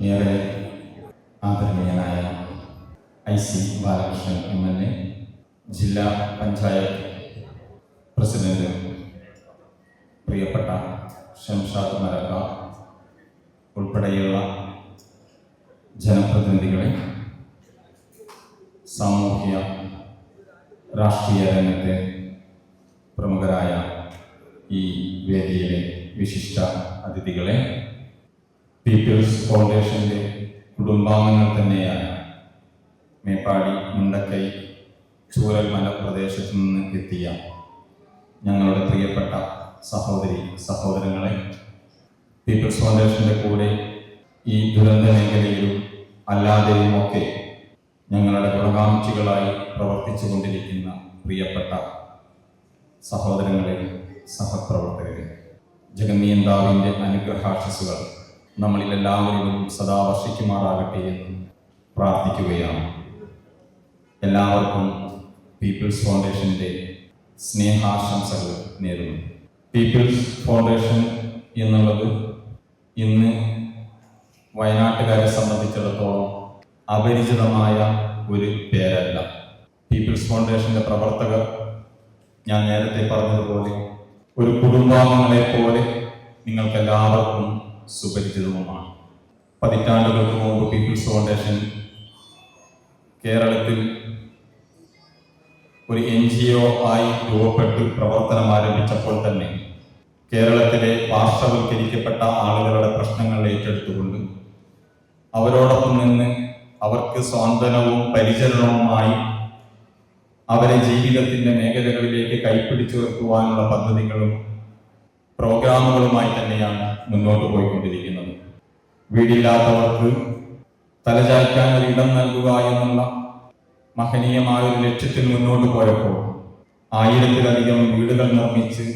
ഏറെ ആദരണീയനായ IC Balakrishnan MLA, ജില്ലാ പഞ്ചായത്ത് പ്രസിഡന്റ്, പ്രിയപ്പെട്ട ഷംഷാദ് മരക്ക ഉൾപ്പെടെയുള്ള ജനപ്രതിനിധികളെ, സാമൂഹ്യ രാഷ്ട്രീയ രംഗത്തെ പ്രമുഖരായ ഈ വേദിയിലെ വിശിഷ്ട അതിഥികളെ, പീപ്പിൾസ് ഫൗണ്ടേഷൻ്റെ കുടുംബാംഗങ്ങൾ തന്നെയായ മേപ്പാടി, മുണ്ടക്കൈ, ചൂരൽമല പ്രദേശത്തു നിന്ന് എത്തിയ ഞങ്ങളുടെ പ്രിയപ്പെട്ട സഹോദരങ്ങളെ, പീപ്പിൾസ് ഫൗണ്ടേഷൻ്റെ കൂടെ ഈ ദുരന്ത മേഖലയിലും അല്ലാതെയുമൊക്കെ ഞങ്ങളുടെ ഗുണകാംക്ഷികളായി പ്രവർത്തിച്ചു കൊണ്ടിരിക്കുന്ന പ്രിയപ്പെട്ട സഹോദരങ്ങളെ, സഹപ്രവർത്തകരെ, ജഗന്നിയന്താവിൻ്റെ അനുഗ്രഹാശിസുകൾ നമ്മളിൽ എല്ലാവരിലും സദാ വർഷിക്കുമാറാകട്ടെ എന്ന് പ്രാർത്ഥിക്കുകയാണ്. എല്ലാവർക്കും പീപ്പിൾസ് ഫൗണ്ടേഷൻ്റെ സ്നേഹാശംസകൾ നേരുന്നു. പീപ്പിൾസ് ഫൗണ്ടേഷൻ എന്നുള്ളത് ഇന്ന് വയനാട്ടുകാരെ സംബന്ധിച്ചിടത്തോളം അപരിചിതമായ ഒരു പേരല്ല. പീപ്പിൾസ് ഫൗണ്ടേഷൻ്റെ പ്രവർത്തകർ, ഞാൻ നേരത്തെ പറഞ്ഞതുപോലെ, ഒരു കുടുംബാംഗങ്ങളെ പോലെ നിങ്ങൾക്കെല്ലാവർക്കും സുപരിചിതവുമാണ്. പതിറ്റാണ്ടുകൾക്ക് മുമ്പ് പീപ്പിൾസ് ഫൗണ്ടേഷൻ കേരളത്തിൽ ഒരു NGO ആയി രൂപപ്പെട്ട് പ്രവർത്തനം ആരംഭിച്ചപ്പോൾ തന്നെ കേരളത്തിലെ പാർശ്വവൽക്കരിക്കപ്പെട്ട ആളുകളുടെ പ്രശ്നങ്ങൾ ഏറ്റെടുത്തുകൊണ്ട് അവരോടൊപ്പം നിന്ന് അവർക്ക് സ്വാന്തനവും പരിചരണവുമായി അവരെ ജീവിതത്തിൻ്റെ മേഖലകളിലേക്ക് കൈപ്പിടിച്ചു വെക്കുവാനുള്ള പദ്ധതികളും പ്രോഗ്രാമുകളുമായി തന്നെയാണ് മുന്നോട്ട് പോയിക്കൊണ്ടിരിക്കുന്നത്. വീടില്ലാത്തവർക്ക് തലചായ്ക്കാൻ ഒരു ഇടം നൽകുക എന്നുള്ള മഹനീയമായ ഒരു ലക്ഷ്യത്തിൽ മുന്നോട്ട് പോയപ്പോൾ 1000-ലധികം വീടുകൾ നിർമ്മിച്ച്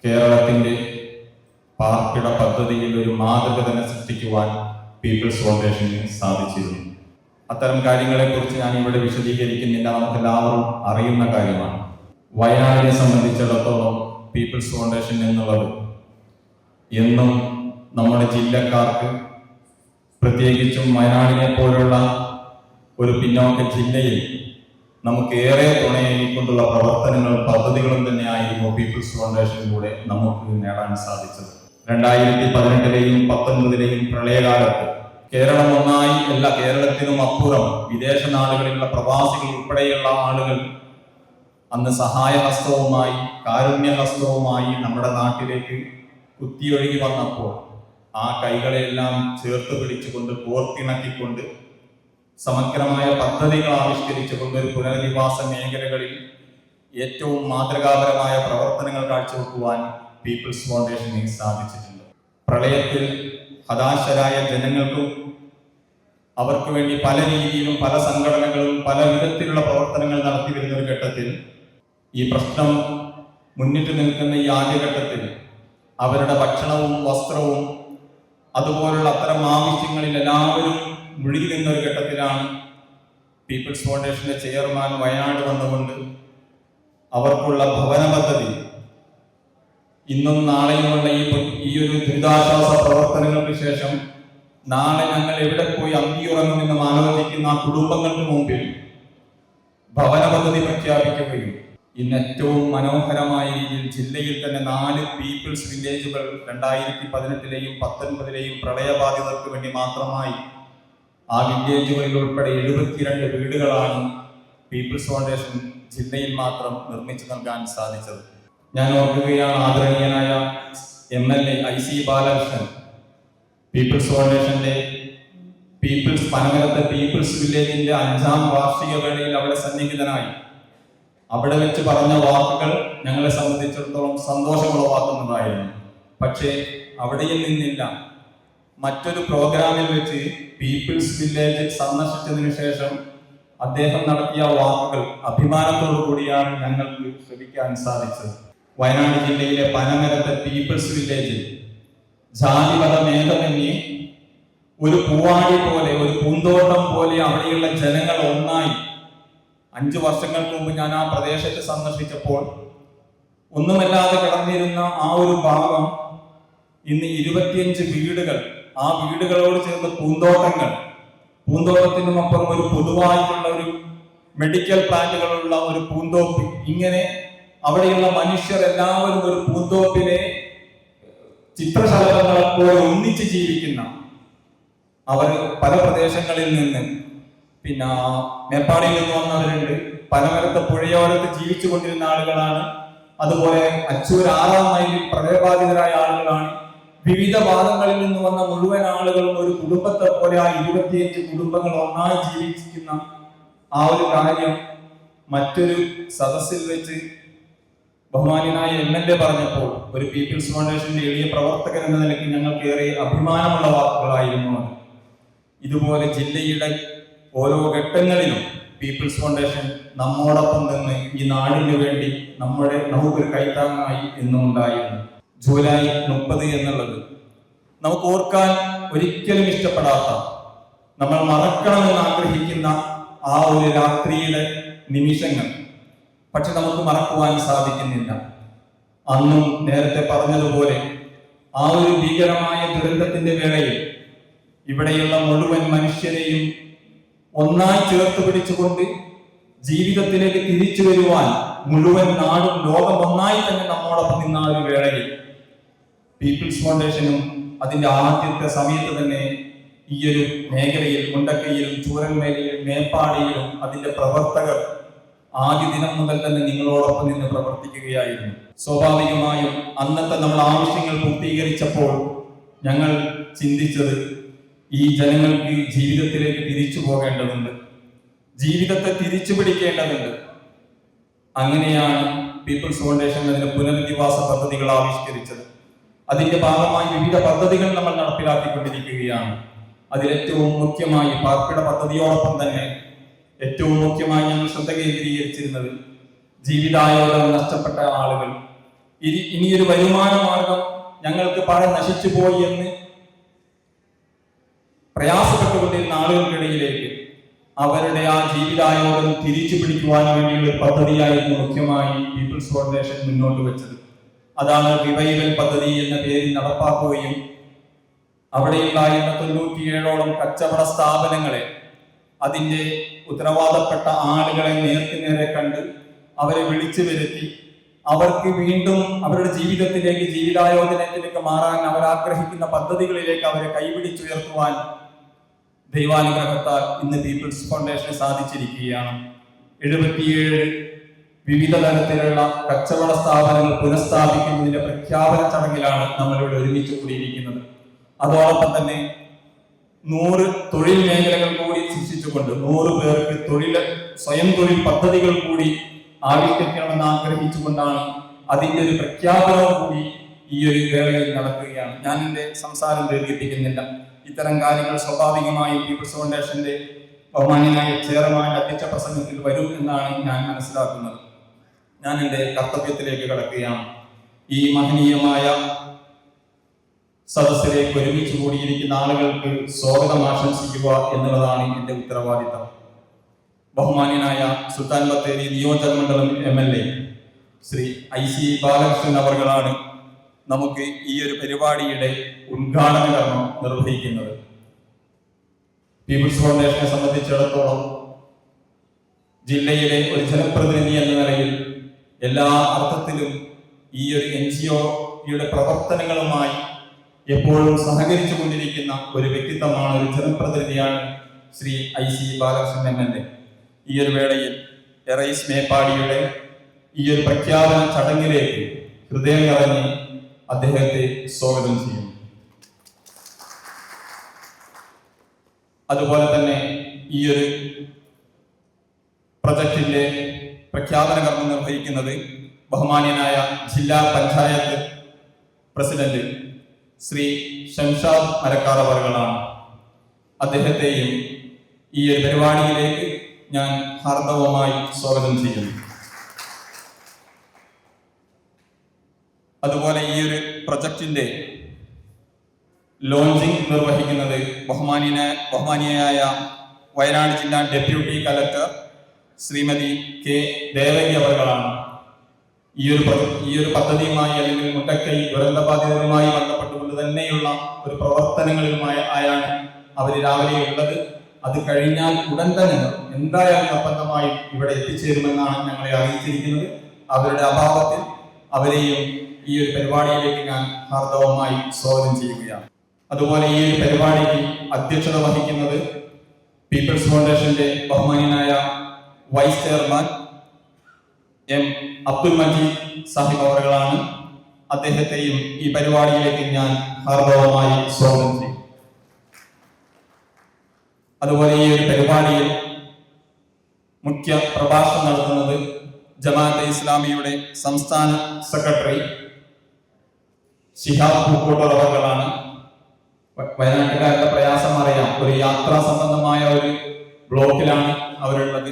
കേരളത്തിൻ്റെ പാർപ്പിട പദ്ധതിയിൽ ഒരു മാതൃക തന്നെ സൃഷ്ടിക്കുവാൻ പീപ്പിൾസ് ഫൗണ്ടേഷന് സാധിച്ചിരുന്നു. അത്തരം കാര്യങ്ങളെക്കുറിച്ച് ഞാൻ ഇവിടെ വിശദീകരിക്കുന്നില്ല, നമുക്കെല്ലാവരും അറിയുന്ന കാര്യമാണ്. വയനാടിനെ സംബന്ധിച്ചിടത്തോളം പീപ്പിൾസ് ഫൗണ്ടേഷൻ എന്നുള്ളത് എന്നും നമ്മുടെ ജില്ലക്കാർക്ക്, പ്രത്യേകിച്ചും വയനാടിനെ പോലുള്ള ഒരു പിന്നോക്ക ജില്ലയിൽ നമുക്ക് ഏറെ തുണയേകൊണ്ടുള്ള പ്രവർത്തനങ്ങളും പദ്ധതികളും തന്നെയായിരുന്നു പീപ്പിൾസ് ഫൗണ്ടേഷനിലൂടെ നമുക്ക് നേടാൻ സാധിച്ചത്. 2018-ലെയും 2019-ലെയും പ്രളയകാലത്ത് കേരളം ഒന്നായി, എല്ലാ കേരളത്തിനും അപ്പുറം വിദേശ നാടുകളിലുള്ള പ്രവാസികൾ ഉൾപ്പെടെയുള്ള ആളുകൾ അന്ന് സഹായഹസ്തവുമായി, കാരുണ്യഹസ്തവുമായി നമ്മുടെ നാട്ടിലേക്ക് കുത്തിയൊഴുകി വന്നപ്പോൾ ആ കൈകളെല്ലാം ചേർത്ത് പിടിച്ചുകൊണ്ട്, കോർത്തിണക്കിക്കൊണ്ട്, സമഗ്രമായ പദ്ധതികൾ ആവിഷ്കരിച്ചുകൊണ്ട് ഒരു പുനരധിവാസ മേഖലകളിൽ ഏറ്റവും മാതൃകാപരമായ പ്രവർത്തനങ്ങൾ കാഴ്ചവെക്കുവാൻ പീപ്പിൾസ് ഫൗണ്ടേഷന് സാധിച്ചിട്ടുണ്ട്. പ്രളയത്തിൽ ഹതാശരായ ജനങ്ങൾക്കും അവർക്ക് വേണ്ടി പല രീതിയിലും പല സംഘടനകളും പല വിധത്തിലുള്ള പ്രവർത്തനങ്ങൾ നടത്തി വരുന്ന ഒരു ഘട്ടത്തിൽ, ഈ പ്രശ്നം മുന്നിട്ട് നിൽക്കുന്ന ഈ ആദ്യഘട്ടത്തിൽ അവരുടെ ഭക്ഷണവും വസ്ത്രവും അതുപോലുള്ള അത്തരം ആവശ്യങ്ങളിൽ എല്ലാവരും മുഴുകി നിന്നൊരു ഘട്ടത്തിലാണ് പീപ്പിൾസ് ഫൗണ്ടേഷന്റെ ചെയർമാൻ വയനാട് വന്നുകൊണ്ട് അവർക്കുള്ള ഭവന പദ്ധതി, ഇന്നും നാളെയുമുള്ള ഈ ഒരു ദുരിതാശ്വാസ പ്രവർത്തനങ്ങൾക്ക് ശേഷം നാളെ ഞങ്ങൾ എവിടെ പോയി അന്തിയുറങ്ങുമെന്ന് ആലോചിക്കുന്ന ആ കുടുംബങ്ങൾക്ക് മുമ്പിൽ ഭവന പദ്ധതി പ്രഖ്യാപിക്കുകയും ഇന്ന് ഏറ്റവും മനോഹരമായ രീതിയിൽ ജില്ലയിൽ തന്നെ 4 പീപ്പിൾസ് വില്ലേജുകൾ 2018-ലെയും 2019-ലെയും പ്രളയബാധിതർക്ക് വേണ്ടി മാത്രമായി ആ വില്ലേജുകളിൽ ഉൾപ്പെടെ 72 വീടുകളാണ് പീപ്പിൾസ് ഫൗണ്ടേഷൻ ജില്ലയിൽ മാത്രം നിർമ്മിച്ചു നൽകാൻ സാധിച്ചത്. ഞാൻ ഓർക്കുകയാണ്, ആദരണീയനായ MLA IC ബാലകൃഷ്ണൻ പീപ്പിൾസ് ഫൗണ്ടേഷന്റെ പനമരത്തെ പീപ്പിൾസ് വില്ലേജിന്റെ 5ാം വാർഷിക വേളയിൽ അവിടെ സന്നിഹിതനായി അവിടെ വെച്ച് പറഞ്ഞ വാക്കുകൾ ഞങ്ങളെ സംബന്ധിച്ചിടത്തോളം സന്തോഷമുളവാക്കുന്നതായിരുന്നു. പക്ഷേ അവിടെയും നിന്നില്ല, മറ്റൊരു പ്രോഗ്രാമിൽ വെച്ച് പീപ്പിൾസ് വില്ലേജ് സന്ദർശിച്ചതിനു ശേഷം അദ്ദേഹം നടത്തിയ വാക്കുകൾ അഭിമാനത്തോടു കൂടിയാണ് ഞങ്ങൾക്ക് ശ്രമിക്കാൻ സാധിച്ചത്. വയനാട് ജില്ലയിലെ പനമരത്തെ പീപ്പിൾസ് വില്ലേജിൽ ജാതിമത ഭേദമന്യേ ഒരു പൂവാടി പോലെ, ഒരു പൂന്തോട്ടം പോലെ അവിടെയുള്ള ജനങ്ങൾ ഒന്നായി 5 വർഷങ്ങൾക്ക് മുമ്പ് ഞാൻ ആ പ്രദേശത്ത് സന്ദർശിച്ചപ്പോൾ ഒന്നുമല്ലാതെ കിടന്നിരുന്ന ആ ഒരു ഭാഗം ഇന്ന് 25 വീടുകൾ ആ വീടുകളോട് ചേർന്ന് പൂന്തോട്ടങ്ങൾ, പൂന്തോട്ടത്തിനും അപ്പുറം ഒരു പൊതുവായിട്ടുള്ള ഒരു മെഡിക്കൽ പ്ലാന്റുകളുള്ള ഒരു പൂന്തോപ്പ്, ഇങ്ങനെ അവിടെയുള്ള മനുഷ്യർ എല്ലാവരും ഒരു പൂന്തോപ്പിലെ ചിത്രശലഭങ്ങളെ പോലെ ഒന്നിച്ച് ജീവിക്കുന്ന, അവർ പല പ്രദേശങ്ങളിൽ നിന്ന്, പിന്നെ നേപ്പാളിൽ നിന്ന് വന്നവരുണ്ട്, പനമരത്തെ പുഴയോരത്ത് ജീവിച്ചു കൊണ്ടിരുന്ന ആളുകളാണ്, അതുപോലെ അച്ചൂർ 6-ാം മൈലിൽ പ്രളയബാധിതരായ ആളുകളാണ്. വിവിധ ഭാഗങ്ങളിൽ നിന്ന് വന്ന മുഴുവൻ ആളുകളും ഒരു കുടുംബത്തെ പോലെ ആ 25 കുടുംബങ്ങൾ ഒന്നായി ജീവിക്കുന്ന ആ ഒരു കാര്യം മറ്റൊരു സദസ്സിൽ വെച്ച് ബഹുമാന്യനായ MLA പറഞ്ഞപ്പോൾ ഒരു പീപ്പിൾസ് ഫൗണ്ടേഷന്റെ എളിയ പ്രവർത്തകൻ എന്ന നിലയ്ക്ക് ഞങ്ങൾക്ക് ഏറെ അഭിമാനമുള്ള വാക്കുകളായിരുന്നു അത്. ഇതുപോലെ ജില്ലയുടെ ഓരോ ഘട്ടങ്ങളിലും പീപ്പിൾസ് ഫൗണ്ടേഷൻ നമ്മോടൊപ്പം നിന്ന് ഈ നാടിന് വേണ്ടി നമുക്കൊരു കൈത്താങ്ങായി എന്നും ഉണ്ടായിരുന്നു. ജൂലൈ 30 എന്നുള്ളത് നമുക്ക് ഓർക്കാൻ ഒരിക്കലും ഇഷ്ടപ്പെടാത്ത, നമ്മൾ മറക്കണമെന്ന് ആഗ്രഹിക്കുന്ന ആ ഒരു രാത്രിയുടെ നിമിഷങ്ങൾ, പക്ഷെ നമുക്ക് മറക്കുവാൻ സാധിക്കുന്നില്ല. അന്നും നേരത്തെ പറഞ്ഞതുപോലെ ആ ഒരു ഭീകരമായ ദുരന്തത്തിന്റെ വേളയിൽ ഇവിടെയുള്ള മുഴുവൻ മനുഷ്യരെയും ഒന്നായി ചേർത്ത് പിടിച്ചുകൊണ്ട് ജീവിതത്തിലേക്ക് തിരിച്ചു വരുവാൻ മുഴുവൻ നാടും ലോകം ഒന്നായി തന്നെ നമ്മോടൊപ്പം നിന്ന ഒരു വേളയിൽ പീപ്പിൾസ് ഫൗണ്ടേഷനും അതിന്റെ ആദ്യത്തെ സമയത്ത് തന്നെ ഈ ഒരു മേഖലയിൽ മുണ്ടക്കയിലും ചൂരൽമേലയിലും മേപ്പാടിയിലും അതിന്റെ പ്രവർത്തകർ ആദ്യ ദിനം മുതൽ തന്നെ നിങ്ങളോടൊപ്പം നിന്ന് പ്രവർത്തിക്കുകയായിരുന്നു. സ്വാഭാവികമായും അന്നത്തെ നമ്മൾ ആവശ്യങ്ങൾ പൂർത്തീകരിച്ചപ്പോൾ ഞങ്ങൾ ചിന്തിച്ചത്, ഈ ജനങ്ങൾക്ക് ജീവിതത്തിലേക്ക് തിരിച്ചു പോകേണ്ടതുണ്ട്, ജീവിതത്തെ തിരിച്ചു പിടിക്കേണ്ടതുണ്ട്. അങ്ങനെയാണ് പീപ്പിൾസ് ഫൗണ്ടേഷൻ അതിന്റെ പുനരധിവാസ പദ്ധതികൾ ആവിഷ്കരിച്ചത്. അതിന്റെ ഭാഗമായി വിവിധ പദ്ധതികൾ നമ്മൾ നടപ്പിലാക്കിക്കൊണ്ടിരിക്കുകയാണ്. അതിലേറ്റവും മുഖ്യമായി പാർപ്പിട പദ്ധതിയോടൊപ്പം തന്നെ ഏറ്റവും മുഖ്യമായി ഞങ്ങൾ ശ്രദ്ധ കേന്ദ്രീകരിച്ചിരുന്നത് ജീവിതായോധം നഷ്ടപ്പെട്ട ആളുകൾ, ഇനിയൊരു വരുമാന മാർഗം ഞങ്ങൾക്ക് പണം നശിച്ചു പോയി എന്ന് പ്രയാസപ്പെട്ടുകൊണ്ടിരുന്ന ആളുകൾക്കിടയിലേക്ക് അവരുടെ ആ ജീവിതായോധം തിരിച്ചു പിടിക്കുവാൻ വേണ്ടിയുള്ള പദ്ധതിയായിരുന്നു മുഖ്യമായി പീപ്പിൾസ് ഫൗണ്ടേഷൻ മുന്നോട്ട് വെച്ചത്. അതാണ് റിവൈവൽ പദ്ധതി എന്ന പേരിൽ നടപ്പാക്കുകയും അവിടെയുണ്ടായിരുന്ന 97ഓളം കച്ചവട സ്ഥാപനങ്ങളെ, അതിന്റെ ഉത്തരവാദപ്പെട്ട ആളുകളെ നേരെ കണ്ട് അവരെ വിളിച്ചു വരുത്തി അവർക്ക് വീണ്ടും അവരുടെ ജീവിതത്തിലേക്ക്, ജീവിതായോധനത്തിലേക്ക് മാറാൻ അവർ ആഗ്രഹിക്കുന്ന പദ്ധതികളിലേക്ക് അവരെ കൈപിടിച്ചുയർത്തുവാൻ ദൈവാനുഗ്രഹത്താൽ ഇന്ന് പീപ്പിൾസ് ഫൗണ്ടേഷന് സാധിച്ചിരിക്കുകയാണ്. 77 വിവിധ തരത്തിലുള്ള കച്ചവട സ്ഥാപനങ്ങൾ പുനഃസ്ഥാപിക്കുന്നതിന്റെ പ്രഖ്യാപന ചടങ്ങിലാണ് നമ്മളിവിടെ ഒരുമിച്ച് കൂടിയിരിക്കുന്നത്. അതോടൊപ്പം തന്നെ 100 തൊഴിൽ മേഖലകൾ കൂടി സൃഷ്ടിച്ചുകൊണ്ട് 100 പേർക്ക് സ്വയം തൊഴിൽ പദ്ധതികൾ കൂടി ആവിഷ്കരിക്കണമെന്ന് ആഗ്രഹിച്ചുകൊണ്ടാണ് അതിന്റെ ഒരു പ്രഖ്യാപനവും കൂടി ഈ ഒരു വേളയിൽ നടക്കുകയാണ്. ഞാൻ എന്റെ സംസാരം ദീർഘിപ്പിക്കുന്നില്ല. ഇത്തരം കാര്യങ്ങൾ സ്വാഭാവികമായും പീപ്പിൾസ് ഫൗണ്ടേഷന്റെ ബഹുമാന്യനായ ചെയർമാൻ അധ്യക്ഷ പ്രസംഗത്തിൽ വരും എന്നാണ് ഞാൻ മനസ്സിലാക്കുന്നത്. ഞാൻ എന്റെ കർത്തവ്യത്തിലേക്ക് കടക്കുകയാണ്. ഈ മഹനീയമായ സദസ്സിലേക്ക് ഒരുമിച്ച് കൂടിയിരിക്കുന്ന ആളുകൾക്ക് സ്വാഗതം ആശംസിക്കുക എന്നുള്ളതാണ് എന്റെ ഉത്തരവാദിത്തം. ബഹുമാന്യനായ സുൽത്താൻ ബത്തേരി നിയോജക മണ്ഡലം MLA ശ്രീ IC ബാലകൃഷ്ണൻ അവർകളാണ് നമുക്ക് ഈ ഒരു പരിപാടിയുടെ ഉദ്ഘാടന കർമ്മം നിർവഹിക്കുന്നത്. പീപ്പിൾസ് ഫൗണ്ടേഷനെ സംബന്ധിച്ചിടത്തോളം ജില്ലയിലെ ഒരു ജനപ്രതിനിധി എന്ന നിലയിൽ എല്ലാ അർത്ഥത്തിലും ഈ ഒരു NGOയുടെ പ്രവർത്തനങ്ങളുമായി എപ്പോഴും സഹകരിച്ചു കൊണ്ടിരിക്കുന്ന ഒരു വ്യക്തിത്വമാണ്, ഒരു ജനപ്രതിനിധിയാണ് ശ്രീ IC ബാലകൃഷ്ണൻ MLA. ഈ ഒരു വേളയിൽ എറൈസ് മേപ്പാടിയുടെ ഈ ഒരു പ്രഖ്യാപന ചടങ്ങിലേക്ക് ഹൃദയം നിറഞ്ഞ് അദ്ദേഹത്തെ സ്വാഗതം ചെയ്യും. അതുപോലെ തന്നെ ഈ ഒരു പ്രൊജക്ടിന്റെ പ്രഖ്യാപന കർമ്മം നിർവഹിക്കുന്നത് ബഹുമാന്യനായ ജില്ലാ പഞ്ചായത്ത് പ്രസിഡന്റ് ശ്രീ ഷംഷാദ് മരക്കാർ അവർകളാണ്. അദ്ദേഹത്തെയും ഈ ഒരു പരിപാടിയിലേക്ക് ഞാൻ ഹാർദവമായി സ്വാഗതം ചെയ്യുന്നു. അതുപോലെ ഈ ഒരു പ്രൊജക്ടിന്റെ ലോഞ്ചിങ് നിർവഹിക്കുന്നത് ബഹുമാനിയായ വയനാട് ജില്ലാ deputy collector Shrimati K. Devaki അവർകളാണ്. ഈ ഒരു പദ്ധതിയുമായി അല്ലെങ്കിൽ മുണ്ടക്കൈ ദുരന്തബാധിതരുമായി ബന്ധപ്പെട്ട ബന്ധപ്പെട്ടുകൊണ്ട് തന്നെയുള്ള ഒരു പ്രവർത്തനങ്ങളുമായാണ് അവർ രാവിലെ ഉള്ളത്. അത് കഴിഞ്ഞാൽ ഉടൻ തന്നെ എന്തായാലും നിർബന്ധമായും ഇവിടെ എത്തിച്ചേരുമെന്നാണ് ഞങ്ങളെ അറിയിച്ചിരിക്കുന്നത്. അവരുടെ അഭാവത്തിൽ അവരെയും ഈ ഒരു പരിപാടിയിലേക്ക് ഞാൻ ഹാർദവമായി സ്വാഗതം ചെയ്യുകയാണ്. അതുപോലെ ഈ ഒരു പരിപാടിക്ക് അധ്യക്ഷത വഹിക്കുന്നത് പീപ്പിൾസ് ഫൗണ്ടേഷന്റെ ബഹുമാന്യനായ vice chairman M Abdul Majeed Sahib അവറുകളാണ്. അദ്ദേഹത്തെയും ഈ പരിപാടിയിലേക്ക് ഞാൻ ഹാർദവമായി സ്വാഗതം ചെയ്യും. അതുപോലെ ഈ ഒരു പരിപാടിയിൽ മുഖ്യ പ്രഭാഷണം നടത്തുന്നത് ജമാഅത്തെ ഇസ്ലാമിയുടെ സംസ്ഥാന സെക്രട്ടറി ശിഹാബ് പൂക്കോട്ടൂർ അവറുകളാണ്. വയനാട്ടുകാരുടെ പ്രയാസം അറിയാം. ഒരു യാത്രാ സംബന്ധമായ ഒരു ബ്ലോക്കിലാണ് അവരുള്ളത്.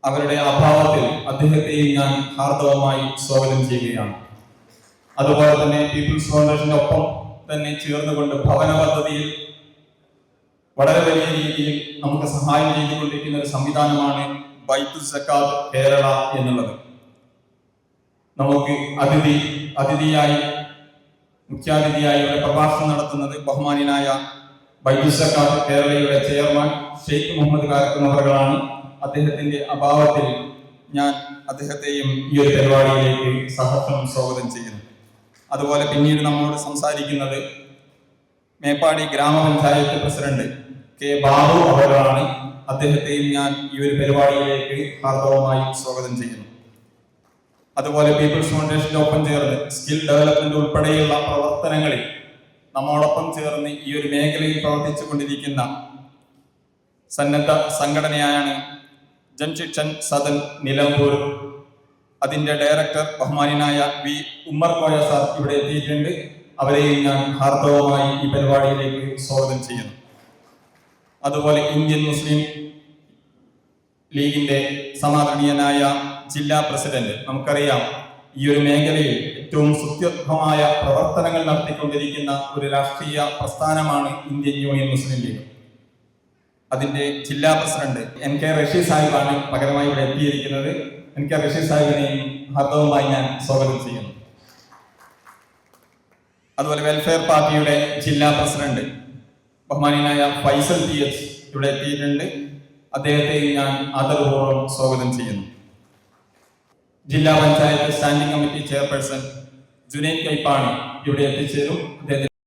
അവരുടെ അഭാവത്തിൽ അദ്ദേഹത്തെയും ഞാൻ ഹാർദവമായി സ്വാഗതം ചെയ്യുകയാണ്. അതുപോലെ തന്നെ പീപ്പിൾസ് ഫൗണ്ടേഷന്റെ ഒപ്പം തന്നെ ചേർന്നുകൊണ്ട് ഭവന പദ്ധതിയിൽ വളരെ വലിയ രീതിയിൽ നമുക്ക് സഹായം ചെയ്തുകൊണ്ടിരിക്കുന്ന ഒരു സംവിധാനമാണ് ബൈത്തുൽ സക്കാത്ത് കേരള എന്നുള്ളത്. നമുക്ക് മുഖ്യാതിഥിയായി ഇവിടെ പ്രഭാഷണം നടത്തുന്നത് ബഹുമാന്യനായ ബൈത്തുൽ സക്കാത്ത് കേരളയുടെ ചെയർമാൻ ഷെയ്ഖ് മുഹമ്മദ് കാരക്കുന്നവറുകളാണ്. അദ്ദേഹത്തിന്റെ അഭാവത്തിൽ ഞാൻ അദ്ദേഹത്തെയും ഈ ഒരു പരിപാടിയിലേക്ക് സഹർഷം സ്വാഗതം ചെയ്യുന്നു. അതുപോലെ പിന്നീട് നമ്മോട് സംസാരിക്കുന്നത് മേപ്പാടി ഗ്രാമപഞ്ചായത്ത് പ്രസിഡന്റ് കെ ബാബു അവരാണ്. അദ്ദേഹത്തെയും ഞാൻ ഈ ഒരു പരിപാടിയിലേക്ക് ഹാർദവമായി സ്വാഗതം ചെയ്യുന്നു. അതുപോലെ പീപ്പിൾസ് ഫൗണ്ടേഷന്റെ ഒപ്പം ചേർന്ന് സ്കിൽ ഡെവലപ്മെന്റ് ഉൾപ്പെടെയുള്ള പ്രവർത്തനങ്ങളിൽ നമ്മോടൊപ്പം ചേർന്ന് ഈ ഒരു മേഖലയിൽ പ്രവർത്തിച്ചു കൊണ്ടിരിക്കുന്ന സന്നദ്ധ സംഘടനയാണ് ജൻശിക്ഷൻ സദൻ നിലമ്പൂർ. അതിന്റെ ഡയറക്ടർ ബഹുമാന്യനായ വി ഉമ്മർ കോയ സാർ ഇവിടെ എത്തിയിട്ടുണ്ട്. അവരെയും ഞാൻ ഹാർദവമായി ഈ പരിപാടിയിലേക്ക് സ്വാഗതം ചെയ്യുന്നു. അതുപോലെ ഇന്ത്യൻ മുസ്ലിം ലീഗിന്റെ സമാദരണീയനായ ജില്ലാ പ്രസിഡന്റ്, നമുക്കറിയാം ഈ ഒരു മേഖലയിൽ ഏറ്റവും സുത്യർഹമായ പ്രവർത്തനങ്ങൾ നടത്തിക്കൊണ്ടിരിക്കുന്ന ഒരു രാഷ്ട്രീയ പ്രസ്ഥാനമാണ് ഇന്ത്യൻ യൂണിയൻ മുസ്ലിം ലീഗ്. അതിന്റെ ജില്ലാ പ്രസിഡന്റ് എൻ കെ റഷീദ് സാഹിബാണ് പകരമായി ഇവിടെ എത്തിയിരിക്കുന്നത്. എൻ കെ റഷീദ് സാഹിബിനെയും ഹാർദവമായി ഞാൻ സ്വാഗതം ചെയ്യുന്നു. അതുപോലെ വെൽഫെയർ പാർട്ടിയുടെ ജില്ലാ പ്രസിഡന്റ് ബഹുമാന്യനായ ഫൈസൽ പി എച്ച് ഇവിടെ എത്തിയിട്ടുണ്ട്. അദ്ദേഹത്തെയും ഞാൻ ആദരപൂർവ്വം സ്വാഗതം ചെയ്യുന്നു. ജില്ലാ panchayat standing committee chairperson Junaid Kaippani ഇവിടെ എത്തിച്ചേരും. അദ്ദേഹത്തെ